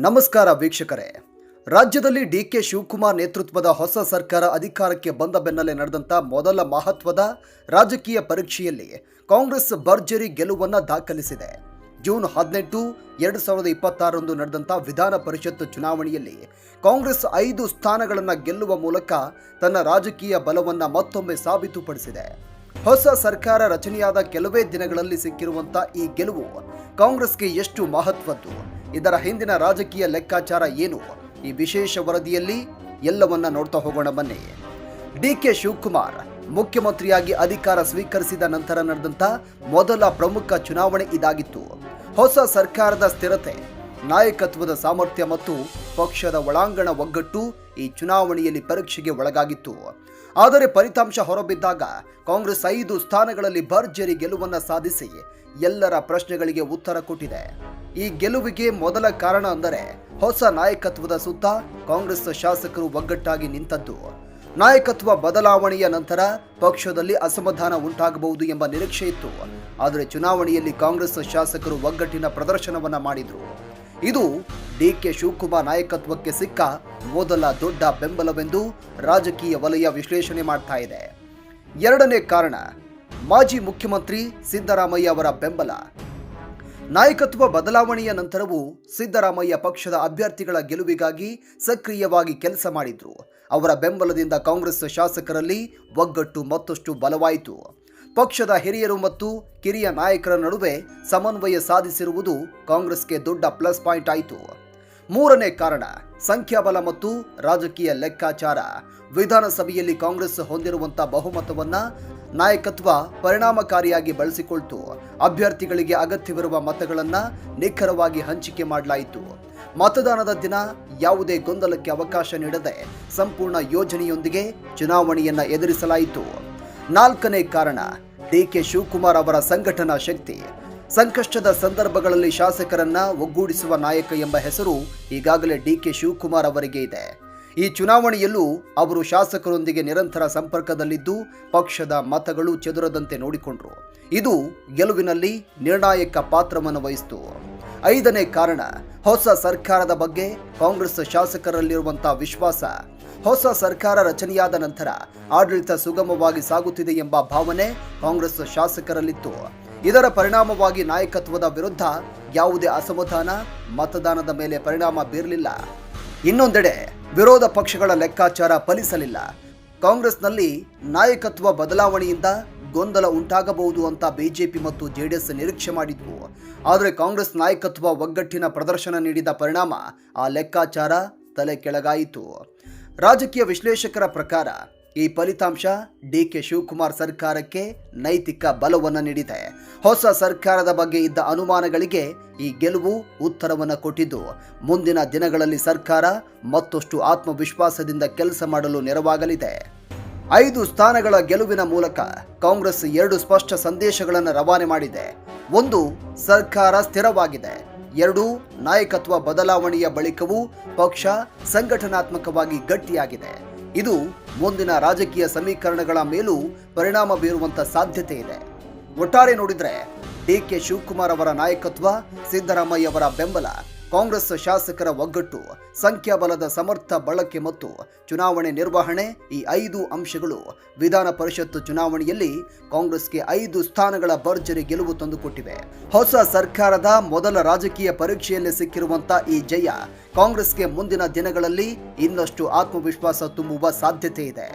ನಮಸ್ಕಾರ ವೀಕ್ಷಕರೇ. ರಾಜ್ಯದಲ್ಲಿ ಡಿಕೆ ಶಿವಕುಮಾರ್ ನೇತೃತ್ವದ ಹೊಸ ಸರ್ಕಾರ ಅಧಿಕಾರಕ್ಕೆ ಬಂದ ಬೆನ್ನಲ್ಲೇ ನಡೆದಂಥ ಮೊದಲ ಮಹತ್ವದ ರಾಜಕೀಯ ಪರೀಕ್ಷೆಯಲ್ಲಿ ಕಾಂಗ್ರೆಸ್ ಭರ್ಜರಿ ಗೆಲುವನ್ನು ದಾಖಲಿಸಿದೆ. ಜೂನ್ 18, 2026 ನಡೆದಂಥ ವಿಧಾನ ಪರಿಷತ್ ಚುನಾವಣೆಯಲ್ಲಿ ಕಾಂಗ್ರೆಸ್ 5 ಸ್ಥಾನಗಳನ್ನು ಗೆಲ್ಲುವ ಮೂಲಕ ತನ್ನ ರಾಜಕೀಯ ಬಲವನ್ನು ಮತ್ತೊಮ್ಮೆ ಸಾಬೀತುಪಡಿಸಿದೆ. ಹೊಸ ಸರ್ಕಾರ ರಚನೆಯಾದ ಕೆಲವೇ ದಿನಗಳಲ್ಲಿ ಸಿಕ್ಕಿರುವಂಥ ಈ ಗೆಲುವು ಕಾಂಗ್ರೆಸ್ಗೆ ಎಷ್ಟು ಮಹತ್ವದ್ದು, ಇದರ ಹಿಂದಿನ ರಾಜಕೀಯ ಲೆಕ್ಕಾಚಾರ ಏನು, ಈ ವಿಶೇಷ ವರದಿಯಲ್ಲಿ ಎಲ್ಲವನ್ನ ನೋಡ್ತಾ ಹೋಗೋಣ ಬನ್ನಿ. ಡಿಕೆ ಶಿವಕುಮಾರ್ ಮುಖ್ಯಮಂತ್ರಿಯಾಗಿ ಅಧಿಕಾರ ಸ್ವೀಕರಿಸಿದ ನಂತರ ನಡೆದಂಥ ಮೊದಲ ಪ್ರಮುಖ ಚುನಾವಣೆ ಇದಾಗಿತ್ತು. ಹೊಸ ಸರ್ಕಾರದ ಸ್ಥಿರತೆ, ನಾಯಕತ್ವದ ಸಾಮರ್ಥ್ಯ ಮತ್ತು ಪಕ್ಷದ ಒಳಾಂಗಣ ಒಗ್ಗಟ್ಟು ಈ ಚುನಾವಣೆಯಲ್ಲಿ ಪರೀಕ್ಷೆಗೆ ಒಳಗಾಗಿತ್ತು. ಆದರೆ ಫಲಿತಾಂಶ ಹೊರಬಿದ್ದಾಗ ಕಾಂಗ್ರೆಸ್ 5 ಸ್ಥಾನಗಳಲ್ಲಿ ಭರ್ಜರಿ ಗೆಲುವನ್ನು ಸಾಧಿಸಿ ಎಲ್ಲರ ಪ್ರಶ್ನೆಗಳಿಗೆ ಉತ್ತರ ಕೊಟ್ಟಿದೆ. ಈ ಗೆಲುವಿಗೆ ಮೊದಲ ಕಾರಣ ಅಂದರೆ ಹೊಸ ನಾಯಕತ್ವದ ಸುತ್ತ ಕಾಂಗ್ರೆಸ್ ಶಾಸಕರು ಒಗ್ಗಟ್ಟಾಗಿ ನಿಂತದ್ದು. ನಾಯಕತ್ವ ಬದಲಾವಣೆಯ ನಂತರ ಪಕ್ಷದಲ್ಲಿ ಅಸಮಾಧಾನ ಉಂಟಾಗಬಹುದು ಎಂಬ ನಿರೀಕ್ಷೆ ಇತ್ತು. ಆದರೆ ಚುನಾವಣೆಯಲ್ಲಿ ಕಾಂಗ್ರೆಸ್ ಶಾಸಕರು ಒಗ್ಗಟ್ಟಿನ ಪ್ರದರ್ಶನವನ್ನ ಮಾಡಿದ್ರು. ಇದು ಡಿಕೆ ಶಿವಕುಮಾರ್ ನಾಯಕತ್ವಕ್ಕೆ ಸಿಕ್ಕ ಮೊದಲ ದೊಡ್ಡ ಬೆಂಬಲವೆಂದು ರಾಜಕೀಯ ವಲಯ ವಿಶ್ಲೇಷಣೆ ಮಾಡ್ತಾ ಇದೆ. ಎರಡನೇ ಕಾರಣ ಮಾಜಿ ಮುಖ್ಯಮಂತ್ರಿ ಸಿದ್ದರಾಮಯ್ಯ ಅವರ ಬೆಂಬಲ. ನಾಯಕತ್ವ ಬದಲಾವಣೆಯ ನಂತರವೂ ಸಿದ್ದರಾಮಯ್ಯ ಪಕ್ಷದ ಅಭ್ಯರ್ಥಿಗಳ ಗೆಲುವಿಗಾಗಿ ಸಕ್ರಿಯವಾಗಿ ಕೆಲಸ ಮಾಡಿದ್ರು. ಅವರ ಬೆಂಬಲದಿಂದ ಕಾಂಗ್ರೆಸ್ ಶಾಸಕರಲ್ಲಿ ಒಗ್ಗಟ್ಟು ಮತ್ತಷ್ಟು ಬಲವಾಯಿತು. ಪಕ್ಷದ ಹಿರಿಯರು ಮತ್ತು ಕಿರಿಯ ನಾಯಕರ ನಡುವೆ ಸಮನ್ವಯ ಸಾಧಿಸಿರುವುದು ಕಾಂಗ್ರೆಸ್ಗೆ ದೊಡ್ಡ ಪ್ಲಸ್ ಪಾಯಿಂಟ್ ಆಯಿತು. ಮೂರನೇ ಕಾರಣ ಸಂಖ್ಯಾಬಲ ಮತ್ತು ರಾಜಕೀಯ ಲೆಕ್ಕಾಚಾರ. ವಿಧಾನಸಭೆಯಲ್ಲಿ ಕಾಂಗ್ರೆಸ್ ಹೊಂದಿರುವಂಥ ಬಹುಮತವನ್ನ ನಾಯಕತ್ವ ಪರಿಣಾಮಕಾರಿಯಾಗಿ ಬಳಸಿಕೊಳ್ತು. ಅಭ್ಯರ್ಥಿಗಳಿಗೆ ಅಗತ್ಯವಿರುವ ಮತಗಳನ್ನು ನಿಖರವಾಗಿ ಹಂಚಿಕೆ ಮಾಡಲಾಯಿತು. ಮತದಾನದ ದಿನ ಯಾವುದೇ ಗೊಂದಲಕ್ಕೆ ಅವಕಾಶ ನೀಡದೆ ಸಂಪೂರ್ಣ ಯೋಜನೆಯೊಂದಿಗೆ ಚುನಾವಣೆಯನ್ನ ಎದುರಿಸಲಾಯಿತು. ನಾಲ್ಕನೇ ಕಾರಣ ಡಿಕೆ ಶಿವಕುಮಾರ್ ಅವರ ಸಂಘಟನಾ ಶಕ್ತಿ. ಸಂಕಷ್ಟದ ಸಂದರ್ಭಗಳಲ್ಲಿ ಶಾಸಕರನ್ನ ಒಗ್ಗೂಡಿಸುವ ನಾಯಕ ಎಂಬ ಹೆಸರು ಈಗಾಗಲೇ ಡಿಕೆ ಶಿವಕುಮಾರ್ ಅವರಿಗೆ ಇದೆ. ಈ ಚುನಾವಣೆಯಲ್ಲೂ ಅವರು ಶಾಸಕರೊಂದಿಗೆ ನಿರಂತರ ಸಂಪರ್ಕದಲ್ಲಿದ್ದು ಪಕ್ಷದ ಮತಗಳು ಚದುರದಂತೆ ನೋಡಿಕೊಂಡ್ರು. ಇದು ಗೆಲುವಿನಲ್ಲಿ ನಿರ್ಣಾಯಕ ಪಾತ್ರವನ್ನು ವಹಿಸಿತು. ಐದನೇ ಕಾರಣ ಹೊಸ ಸರ್ಕಾರದ ಬಗ್ಗೆ ಕಾಂಗ್ರೆಸ್ ಶಾಸಕರಲ್ಲಿರುವಂತಹ ವಿಶ್ವಾಸ. ಹೊಸ ಸರ್ಕಾರ ರಚನೆಯಾದ ನಂತರ ಆಡಳಿತ ಸುಗಮವಾಗಿ ಸಾಗುತ್ತಿದೆ ಎಂಬ ಭಾವನೆ ಕಾಂಗ್ರೆಸ್ ಶಾಸಕರಲ್ಲಿತ್ತು. ಇದರ ಪರಿಣಾಮವಾಗಿ ನಾಯಕತ್ವದ ವಿರುದ್ಧ ಯಾವುದೇ ಅಸಮಾಧಾನ ಮತದಾನದ ಮೇಲೆ ಪರಿಣಾಮ ಬೀರಲಿಲ್ಲ. ಇನ್ನೊಂದೆಡೆ ವಿರೋಧ ಪಕ್ಷಗಳ ಲೆಕ್ಕಾಚಾರ ಫಲಿಸಲಿಲ್ಲ. ಕಾಂಗ್ರೆಸ್ನಲ್ಲಿ ನಾಯಕತ್ವ ಬದಲಾವಣೆಯಿಂದ ಗೊಂದಲ ಉಂಟಾಗಬಹುದು ಅಂತ ಬಿಜೆಪಿ ಮತ್ತು ಜೆಡಿಎಸ್ ನಿರೀಕ್ಷೆ ಮಾಡಿದ್ವು. ಆದರೆ ಕಾಂಗ್ರೆಸ್ ನಾಯಕತ್ವ ಒಗ್ಗಟ್ಟಿನ ಪ್ರದರ್ಶನ ನೀಡಿದ ಪರಿಣಾಮ ಆ ಲೆಕ್ಕಾಚಾರ ತಲೆ ಕೆಳಗಾಯಿತು. ರಾಜಕೀಯ ವಿಶ್ಲೇಷಕರ ಪ್ರಕಾರ ಈ ಫಲಿತಾಂಶ ಡಿಕೆ ಶಿವಕುಮಾರ್ ಸರ್ಕಾರಕ್ಕೆ ನೈತಿಕ ಬಲವನ್ನು ನೀಡಿದೆ. ಹೊಸ ಸರ್ಕಾರದ ಬಗ್ಗೆ ಇದ್ದ ಅನುಮಾನಗಳಿಗೆ ಈ ಗೆಲುವು ಉತ್ತರವನ್ನು ಕೊಟ್ಟಿದ್ದು ಮುಂದಿನ ದಿನಗಳಲ್ಲಿ ಸರ್ಕಾರ ಮತ್ತಷ್ಟು ಆತ್ಮವಿಶ್ವಾಸದಿಂದ ಕೆಲಸ ಮಾಡಲು ನೆರವಾಗಲಿದೆ. 5 ಸ್ಥಾನಗಳ ಗೆಲುವಿನ ಮೂಲಕ ಕಾಂಗ್ರೆಸ್ 2 ಸ್ಪಷ್ಟ ಸಂದೇಶಗಳನ್ನು ರವಾನೆ ಮಾಡಿದೆ. 1, ಸರ್ಕಾರ ಸ್ಥಿರವಾಗಿದೆ. 2, ನಾಯಕತ್ವ ಬದಲಾವಣೆಯ ಬಳಿಕವೂ ಪಕ್ಷ ಸಂಘಟನಾತ್ಮಕವಾಗಿ ಗಟ್ಟಿಯಾಗಿದೆ. ಇದು ಮುಂದಿನ ರಾಜಕೀಯ ಸಮೀಕರಣಗಳ ಮೇಲೂ ಪರಿಣಾಮ ಬೀರುವಂತ ಸಾಧ್ಯತೆ ಇದೆ. ಒಟ್ಟಾರೆ ನೋಡಿದ್ರೆ ಡಿಕೆ ಶಿವಕುಮಾರ್ ಅವರ ನಾಯಕತ್ವ, ಸಿದ್ದರಾಮಯ್ಯ ಅವರ ಬೆಂಬಲ, ಕಾಂಗ್ರೆಸ್ ಶಾಸಕರ ಒಗ್ಗಟ್ಟು, ಸಂಖ್ಯಾಬಲದ ಸಮರ್ಥ ಬಳಕೆ ಮತ್ತು ಚುನಾವಣೆ ನಿರ್ವಹಣೆ, ಈ 5 ಅಂಶಗಳು ವಿಧಾನ ಪರಿಷತ್ ಚುನಾವಣೆಯಲ್ಲಿ ಕಾಂಗ್ರೆಸ್ಗೆ 5 ಸ್ಥಾನಗಳ ಭರ್ಜರಿ ಗೆಲುವು ತಂದುಕೊಟ್ಟಿವೆ. ಹೊಸ ಸರ್ಕಾರದ ಮೊದಲ ರಾಜಕೀಯ ಪರೀಕ್ಷೆಯಲ್ಲಿ ಸಿಕ್ಕಿರುವಂತ ಈ ಜಯ ಕಾಂಗ್ರೆಸ್ಗೆ ಮುಂದಿನ ದಿನಗಳಲ್ಲಿ ಇನ್ನಷ್ಟು ಆತ್ಮವಿಶ್ವಾಸ ತುಂಬುವ ಸಾಧ್ಯತೆ ಇದೆ.